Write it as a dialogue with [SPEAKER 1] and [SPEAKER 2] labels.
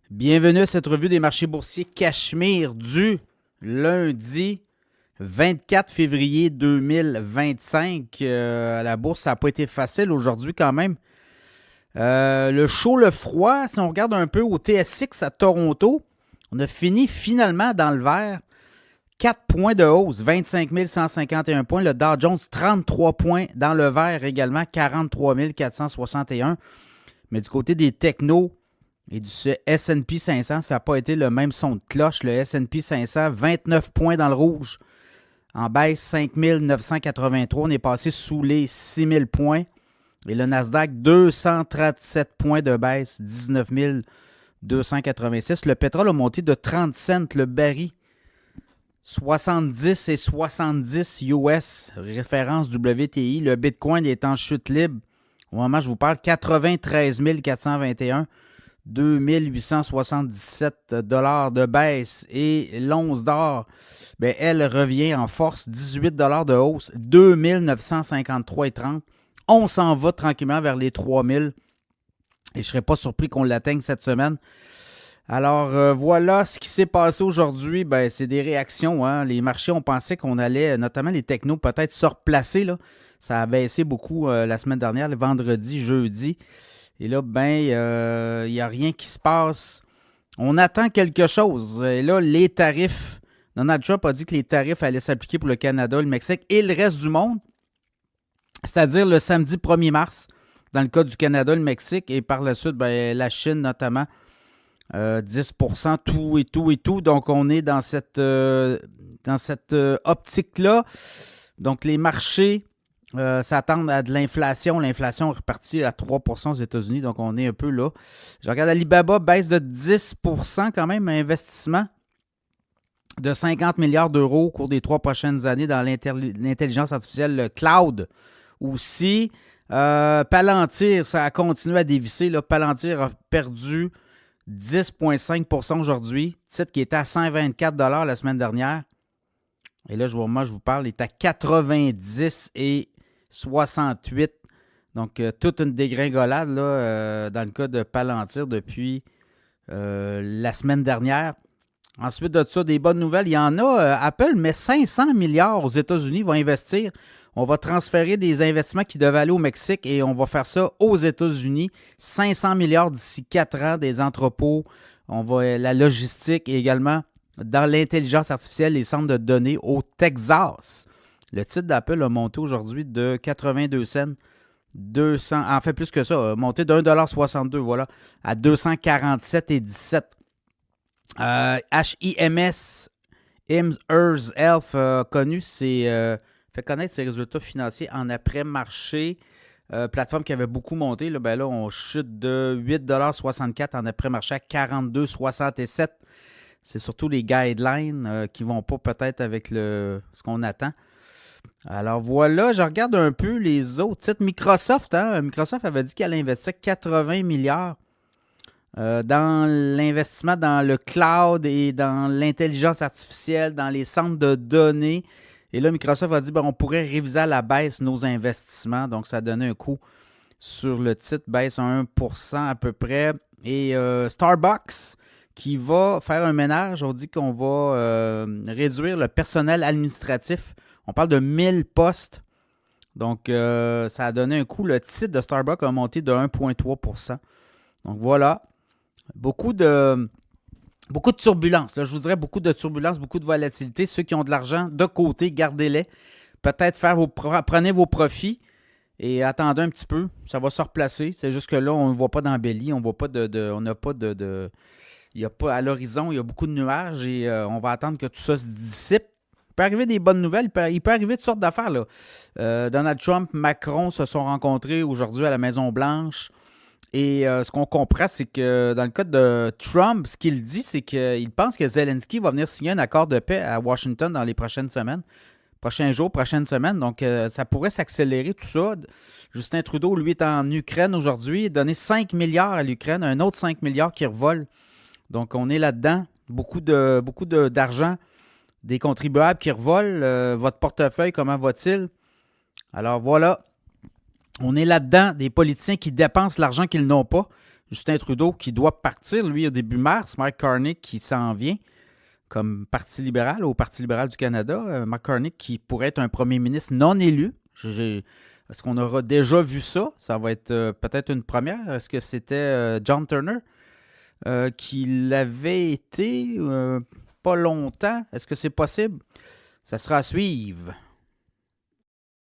[SPEAKER 1] Bienvenue à cette revue des marchés boursiers Cachemire du lundi 24 février 2025. La bourse, ça n'a pas été facile aujourd'hui quand même. Le chaud, le froid, si on regarde un peu au TSX à Toronto, on a fini finalement dans le vert. 4 points de hausse, 25 151 points. Le Dow Jones, 33 points dans le vert également, 43 461. Mais du côté des technos, et du S&P 500, ça n'a pas été le même son de cloche. Le S&P 500, 29 points dans le rouge. En baisse, 5 983. On est passé sous les 6 000 points. Et le Nasdaq, 237 points de baisse, 19 286. Le pétrole a monté de 30 cents le baril. 70 et 70 US, référence WTI. Le Bitcoin est en chute libre. Au moment où je vous parle, 93 421. 2877 $ de baisse et l'once d'or, elle revient en force, 18 $ de hausse, 2953,30. On s'en va tranquillement vers les 3000 et je ne serais pas surpris qu'on l'atteigne cette semaine. Alors voilà ce qui s'est passé aujourd'hui, c'est des réactions. Hein. Les marchés, on pensait qu'on allait, notamment les technos, peut-être se replacer. Là. Ça a baissé beaucoup la semaine dernière, le vendredi, jeudi. Et là, il n'y a rien qui se passe. On attend quelque chose. Et là, les tarifs. Donald Trump a dit que les tarifs allaient s'appliquer pour le Canada, le Mexique et le reste du monde. C'est-à-dire le samedi 1er mars, dans le cas du Canada, le Mexique, et par la suite, la Chine notamment, 10%, tout et tout et tout. Donc, on est dans cette optique-là. Donc, les marchés s'attendent à de l'inflation. L'inflation est repartie à 3% aux États-Unis, donc on est un peu là. Je regarde Alibaba, baisse de 10% quand même, investissement de 50 milliards d'euros au cours des 3 prochaines années dans l'intelligence artificielle, le cloud aussi. Palantir, ça a continué à dévisser. Là. Palantir a perdu 10,5% aujourd'hui. Titre qui était à 124 $ la semaine dernière. Et là, moi, je vous parle, il est à 90 et 68. Donc, toute une dégringolade là, dans le cas de Palantir depuis la semaine dernière. Ensuite de ça, des bonnes nouvelles. Il y en a, Apple met 500 milliards aux États-Unis, va investir. On va transférer des investissements qui devaient aller au Mexique et on va faire ça aux États-Unis. 500 milliards d'ici 4 ans, des entrepôts, la logistique et également dans l'intelligence artificielle, les centres de données au Texas. Le titre d'Apple a monté aujourd'hui de 82 cents, en fait plus que ça, a monté de 1,62 $, voilà, à 247,17. HIMS, Earth Health, connu, fait connaître ses résultats financiers en après-marché. Plateforme qui avait beaucoup monté, là, on chute de 8,64 $ en après-marché à 42,67 $. C'est surtout les guidelines qui ne vont pas peut-être avec ce qu'on attend. Alors voilà, je regarde un peu les autres titres. Microsoft, Microsoft avait dit qu'elle investit 80 milliards dans l'investissement dans le cloud et dans l'intelligence artificielle, dans les centres de données. Et là, Microsoft a dit on pourrait réviser à la baisse nos investissements. Donc, ça a donné un coup sur le titre, baisse à 1% à peu près. Et Starbucks, qui va faire un ménage. On dit qu'on va réduire le personnel administratif. On parle de 1000 postes. Donc, ça a donné un coup. Le titre de Starbucks a monté de 1,3%. Donc, voilà. Beaucoup de turbulences. Là, je vous dirais beaucoup de turbulences, beaucoup de volatilité. Ceux qui ont de l'argent de côté, gardez-les. Peut-être prenez vos profits et attendez un petit peu. Ça va se replacer. C'est juste que là, on ne voit pas d'embellie. On voit pas on n'a pas de il y a pas à l'horizon, il y a beaucoup de nuages et on va attendre que tout ça se dissipe. Il peut arriver des bonnes nouvelles, il peut arriver toutes sortes d'affaires. Là. Donald Trump, Macron se sont rencontrés aujourd'hui à la Maison-Blanche. Et ce qu'on comprend, c'est que dans le cas de Trump, ce qu'il dit, c'est qu'il pense que Zelensky va venir signer un accord de paix à Washington dans les prochaines semaines, prochains jours, prochaines semaines. Donc, ça pourrait s'accélérer tout ça. Justin Trudeau, lui, est en Ukraine aujourd'hui. Il a donné 5 milliards à l'Ukraine, un autre 5 milliards qui revole. Donc, on est là-dedans. Beaucoup d'argent des contribuables qui revolent. Votre portefeuille, comment va-t-il? Alors, voilà. On est là-dedans, des politiciens qui dépensent l'argent qu'ils n'ont pas. Justin Trudeau qui doit partir, lui, au début mars. Mark Carney qui s'en vient comme Parti libéral au Parti libéral du Canada. Mark Carney qui pourrait être un premier ministre non élu. Est-ce qu'on aura déjà vu ça? Ça va être peut-être une première. Est-ce que c'était John Turner qui l'avait été pas longtemps? Est-ce que c'est possible? Ça sera à suivre.